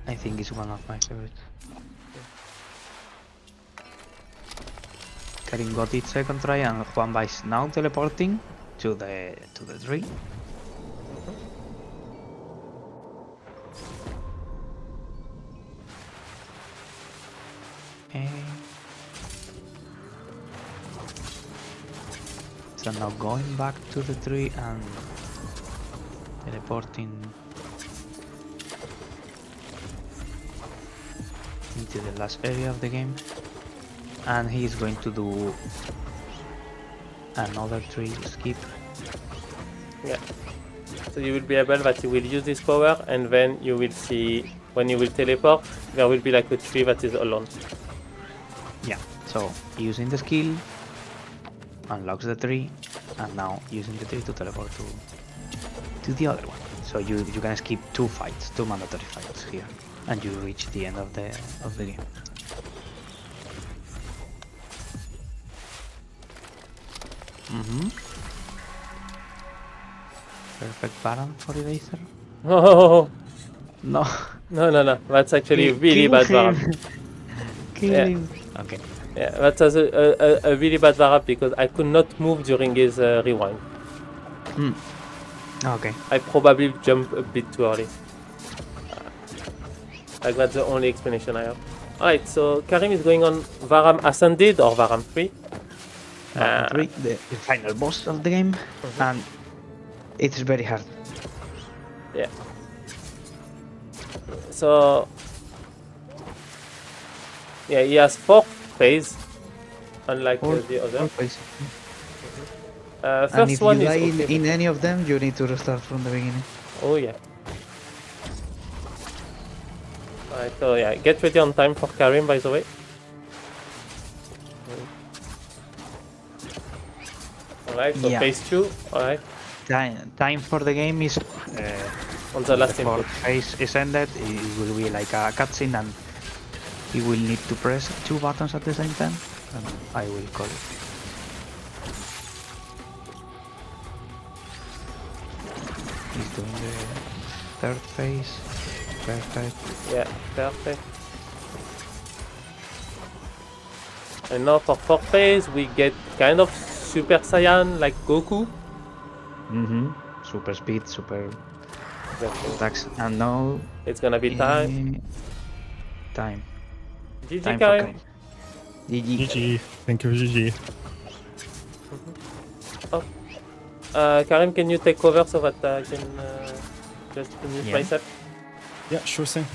I think it's one of my favorites. Karim got it second try, and Juanba is now teleporting to the tree. Okay. So now going back to the tree and teleporting into the last area of the game, and he is going to do another tree skip. Yeah. So you will be able that you will use this power, and then you will see when you will teleport, there will be like a tree that is alone. Yeah, so using the skill unlocks the tree, and now using the tree to teleport to the other one. So you can skip 2 fights, 2 mandatory fights here, and you reach the end of the game. Perfect Baron for Eraser. Oh No. no! That's actually really bad Varab. Kill Yeah. him. Okay. Yeah, that was a really bad Varab because I could not move during his rewind. Okay. I probably jumped a bit too early. Like that's the only explanation I have. Alright, so Karim is going on Varam Ascended or Varam 3. The final boss of the game, and it's very hard. Yeah. So yeah, he has 4 phase, unlike the other. And First if one you is die okay. in any of them, you need to restart from the beginning. Oh yeah. Alright, so yeah, get ready on time for Karim, by the way. Alright, so Yeah. phase 2, alright, Time for the game is on the last before input. phase is ended. It will be like a cutscene, and you will need to press 2 buttons at the same time, and I will call it. He's doing the 3rd phase. Perfect. Yeah, perfect. And now for 4th phase, we get kind of Super Saiyan like Goku. Super speed, super Exactly. attacks, and now It's gonna be time. Time. GG Time for Karim. Karim. GG. GG. Thank you, GG. Karim, can you take over so that I can just mute Yeah. myself? Yeah, sure thing.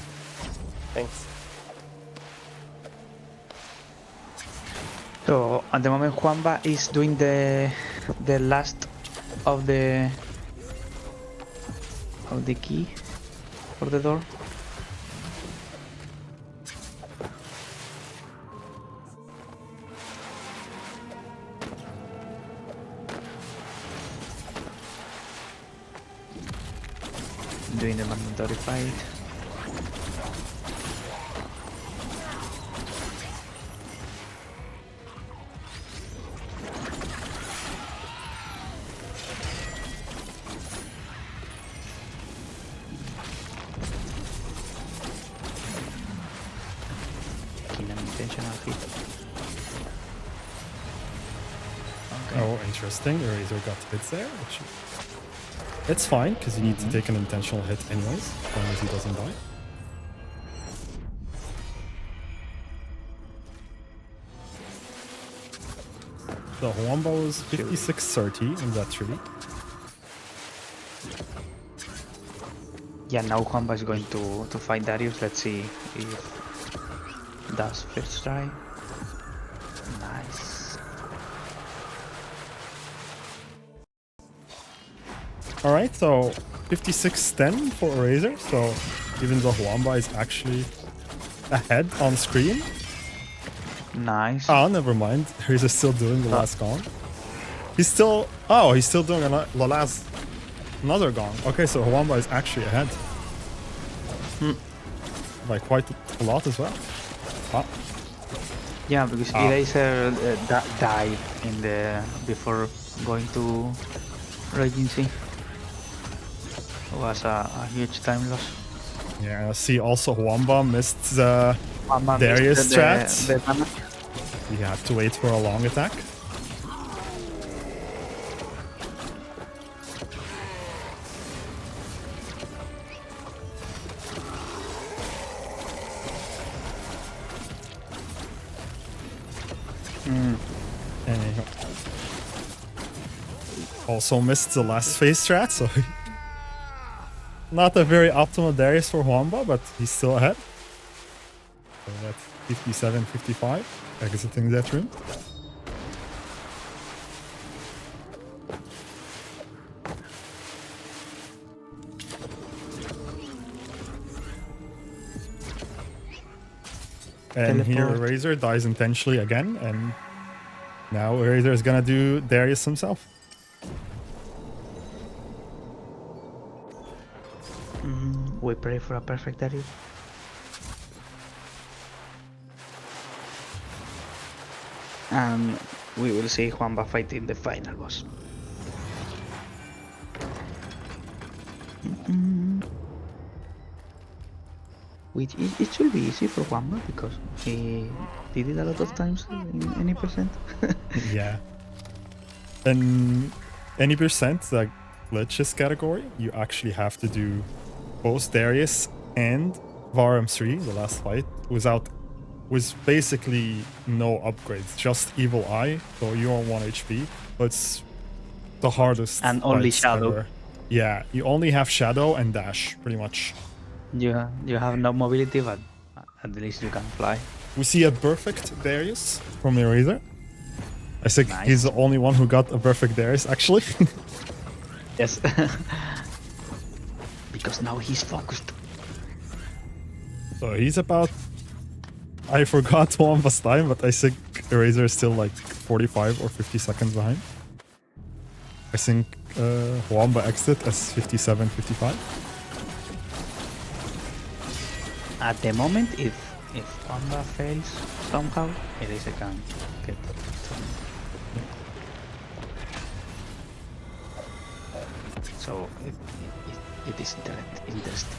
Thanks. So at the moment, Juanba is doing the last of the key for the door. Doing the mandatory fight. Taking an intentional hit. Okay. Oh, interesting. Eraser got hit there. It's fine, because you need to take an intentional hit anyways, as long as he doesn't die. So Huamba was 56-30 in that tree. Yeah, now Juanba is going to fight Darius. Let's see if does first try. Nice. Alright, so 56-10 for Eraser. So even though Huamba is actually ahead on screen. Nice. Oh, never mind. Eraser's still doing the last gong. He's still... Oh, he's still doing the last... Another gong. Okay, so Huamba is actually ahead. By quite a lot as well. Ah. Yeah, because Eraser died in the before going to Regency. It was a huge time loss. Yeah, see also Huamba missed the Darius strats. He had to wait for a long attack. And he also missed the last phase strat, so not a very optimal Darius for Huamba, but he's still ahead. So that's 57-55, exiting that room. And here Eraser dies intentionally again, and now Eraser is gonna do Darius himself. We pray for a perfect Darius. And we will see Juanba fighting the final boss. Which it should be easy for Juanba because he did it a lot of times in any percent. Yeah. In any percent, like glitches category, you actually have to do both Darius and Varum 3, the last fight, with basically no upgrades, just Evil Eye, so you're on 1 HP, but it's the hardest. And only fights Shadow. ever. Yeah, you only have Shadow and Dash, pretty much. You have no mobility, but at least you can fly. We see a perfect Darius from Eraser. I think Nice. he's the only one who got a perfect Darius, actually. Yes. Because now he's focused. So he's about... I forgot Huamba's time, but I think Eraser is still like 45 or 50 seconds behind. I think Huamba exited as 57-55. At the moment, if Juanba fails somehow, Eraser can get so it is interesting.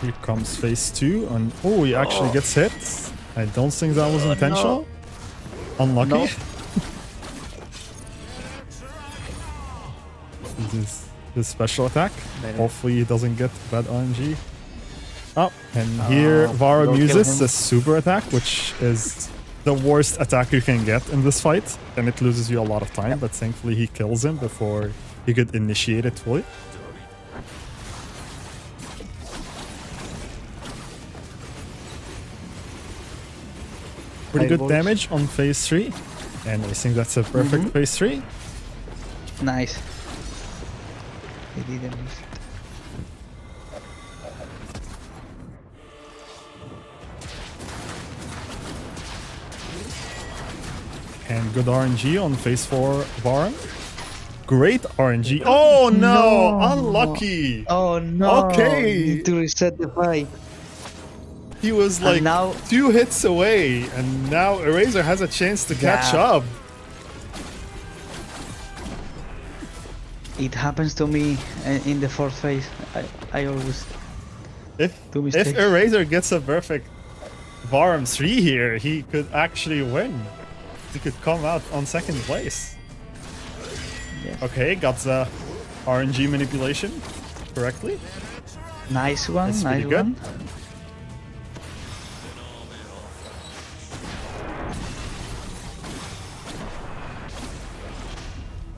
Here comes phase 2, and oh, he actually gets hit. I don't think that was intentional. Unlucky. No. This is his special attack. Better. Hopefully he doesn't get bad RNG. Oh, and here Varum don't kill uses him. the super attack, which is the worst attack you can get in this fight, and it loses you a lot of time, but thankfully he kills him before he could initiate it fully. Pretty good Fireballs. damage on phase 3, and I think that's a perfect phase 3. Nice. He didn't miss it. And good RNG on phase 4 Varum. Great RNG. Oh no! Unlucky! Oh no! Okay. You need to reset the fight. He was like now- 2 hits away, and now Eraser has a chance to catch Yeah. up. It happens to me in the fourth phase. I always If do mistakes. Eraser gets a perfect Varum 3 here, he could actually win. He could come out on second place. Yes. Okay, got the RNG manipulation correctly. Nice one, That's nice pretty good. one.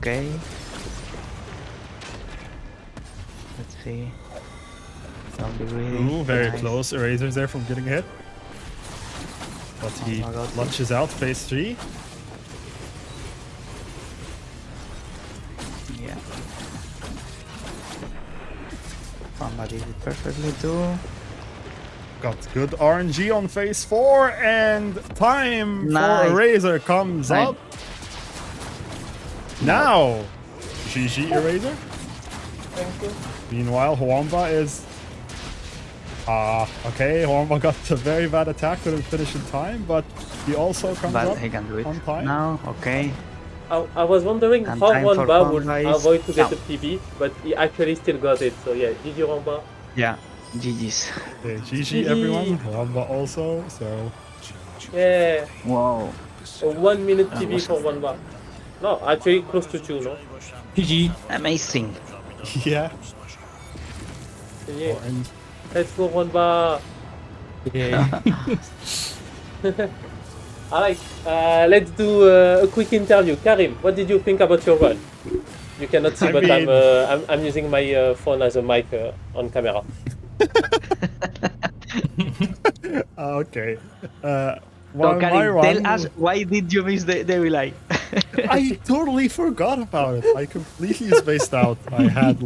Okay. Let's see. Don't be greedy. Ooh, very Nice. close. Eraser's there from getting hit. But he my God. launches out phase 3. Yeah. Somebody did it perfectly too. Got good RNG on phase 4, and time Nice. for Eraser comes Nice. up. Now, GG Eraser. Thank you. Meanwhile, Huamba is... okay, Huamba got a very bad attack, couldn't finish in time, but he also comes But up he can do it on time. now. Okay. I was wondering And how time for Wanba would Wanba is avoid to get now. a PB, but he actually still got it. So yeah, GG Wanba. Yeah. GG's. Okay, GG everyone, Huamba also, so... Yeah, Wow. a 1 minute PB for Wanba. No, actually close to 2, no? GG. Amazing. Yeah. Yeah. And Let's go Wanba. Yeah. Alright, let's do a quick interview. Karim, what did you think about your run? You cannot see, I but mean- I'm using my phone as a mic on camera. okay. So, my Karim, run- tell us why did you miss the relay? I totally forgot about it. I completely spaced out. I had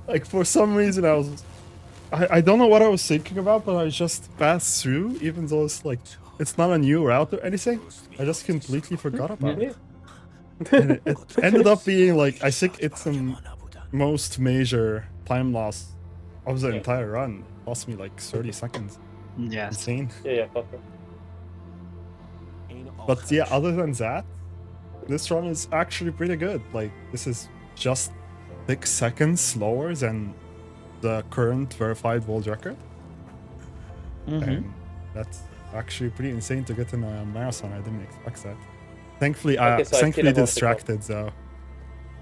like for some reason I don't know what I was thinking about, but I just passed through, even though it's not a new route or anything. I just completely forgot about Yeah. it. And it ended up being I think it's the most major time loss of the entire run. It lost me 30 seconds. Yes. Insane. Yeah, perfect. But yeah, other than that, this run is actually pretty good. This is just 6 seconds slower than the current verified world record. And that's actually pretty insane to get in a marathon. I didn't expect that. Thankfully, Okay, so I still thankfully have one distracted though.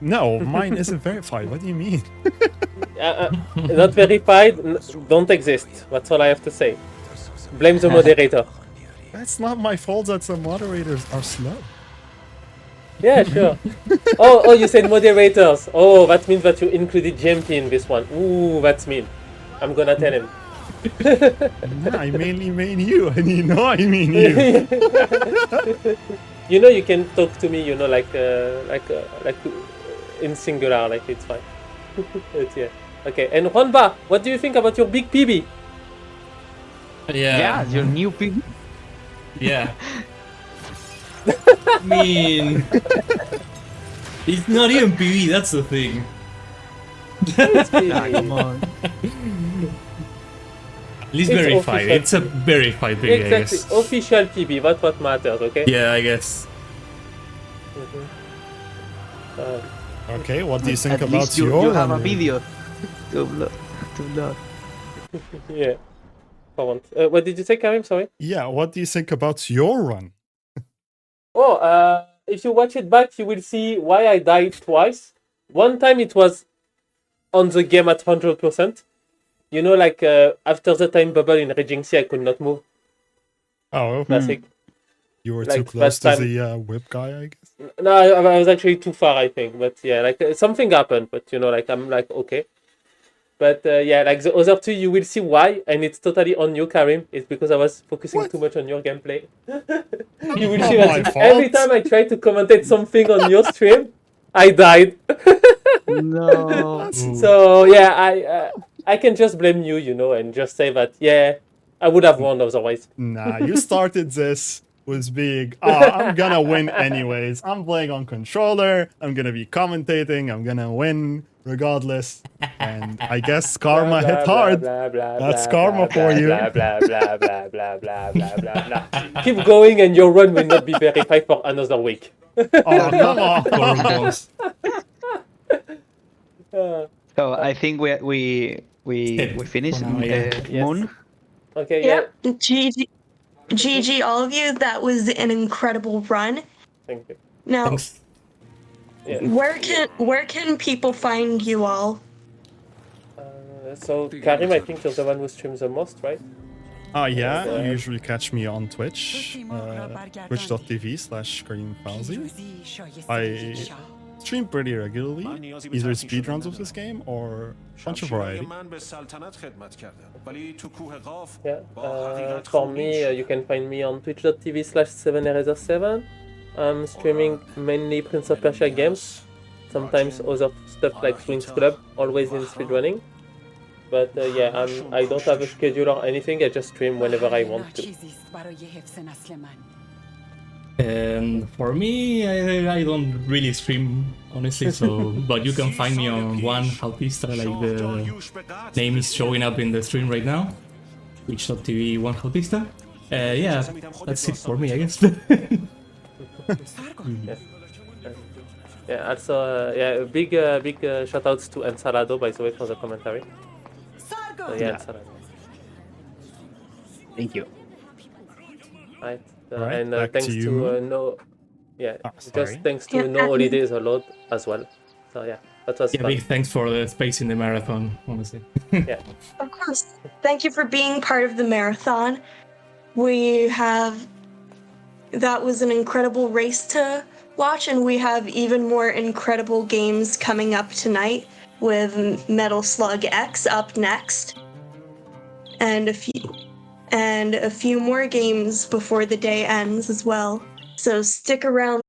No, mine isn't verified. What do you mean? Not verified, don't exist. That's all I have to say. Blame the moderator. That's not my fault that the moderators are slow. Yeah, sure. Oh, you said moderators. Oh, that means that you included GMP in this one. Ooh, that's mean. I'm gonna tell him. Yeah, I mainly mean you, and you know I mean you. You know, you can talk to me. You know, like in singular. Like it's fine. But yeah. Okay. And Juanba, what do you think about your big PB? Yeah, your new pig. Yeah. I mean, it's not even PV, that's the thing. Ah, come on. At least It's verified. official. It's a verified PV, I Exactly. guess. Official PB. That's what matters. Okay. Yeah, I guess. Okay, what do you think At about least you have a video to upload. Yeah. For once. What did you say, Karim? Sorry. Yeah, what do you think about your run? Oh, if you watch it back, you will see why I died twice. One time it was on the game at 100%. You know, after the time bubble in Raging Sea, I could not move. Oh, Classic. you were like too close that to time- the whip guy, I guess. No, I was actually too far, I think. But yeah, something happened. But you know, I'm okay. But yeah, the other two, you will see why, and it's totally on you, Karim. It's because I was focusing too much on your gameplay. You will Not see my that every fault. time I try to commentate something on your stream, I died. No. So yeah, I can just blame you, you know, and just say that yeah, I would have won otherwise. Nah, you started this with being, I'm gonna win anyways. I'm playing on controller. I'm gonna be commentating. I'm gonna win regardless. And I guess karma hit hard. That's karma for you. Blah blah blah blah blah blah blah blah blah. Keep going, and your run will not be verified for another week. Oh, come on. Cornballs. So I think we finished For now, yeah. Yes. Moon. Okay, yeah. Yep. GG, all of you. That was an incredible run. Thank you. Now, Thanks. Yeah. where can people find you all? So Karim, I think you're the one who streams the most, right? Yeah, you usually catch me on Twitch, twitch.tv/karimfauzy. I stream pretty regularly, either speedruns of this game or a bunch of variety. Yeah, for me, you can find me on twitch.tv/7eraser7. I'm streaming mainly Prince of Persia games, sometimes other stuff like Swings Club, always in speedrunning. But yeah, I don't have a schedule or anything, I just stream whenever I want to. And for me, I don't really stream, honestly, so but you can find me on buanjautista, like the name is showing up in the stream right now, twitch.tv buanjautista. Yeah, that's it for me, I guess. Yeah, also, yeah, big shout outs to Ensalado, by the way, for the commentary. So, yeah, Ensalado. Thank you. Right. Right, And back thanks to you. No. Yeah, sorry. just thanks to Yeah, No Holidays a lot as well. So, yeah, that was Yeah, fun. big thanks for the space in the marathon, honestly. Yeah. Of course. Thank you for being part of the marathon. That was an incredible race to watch, and we have even more incredible games coming up tonight with Metal Slug X up next. And a few more games before the day ends as well. So stick around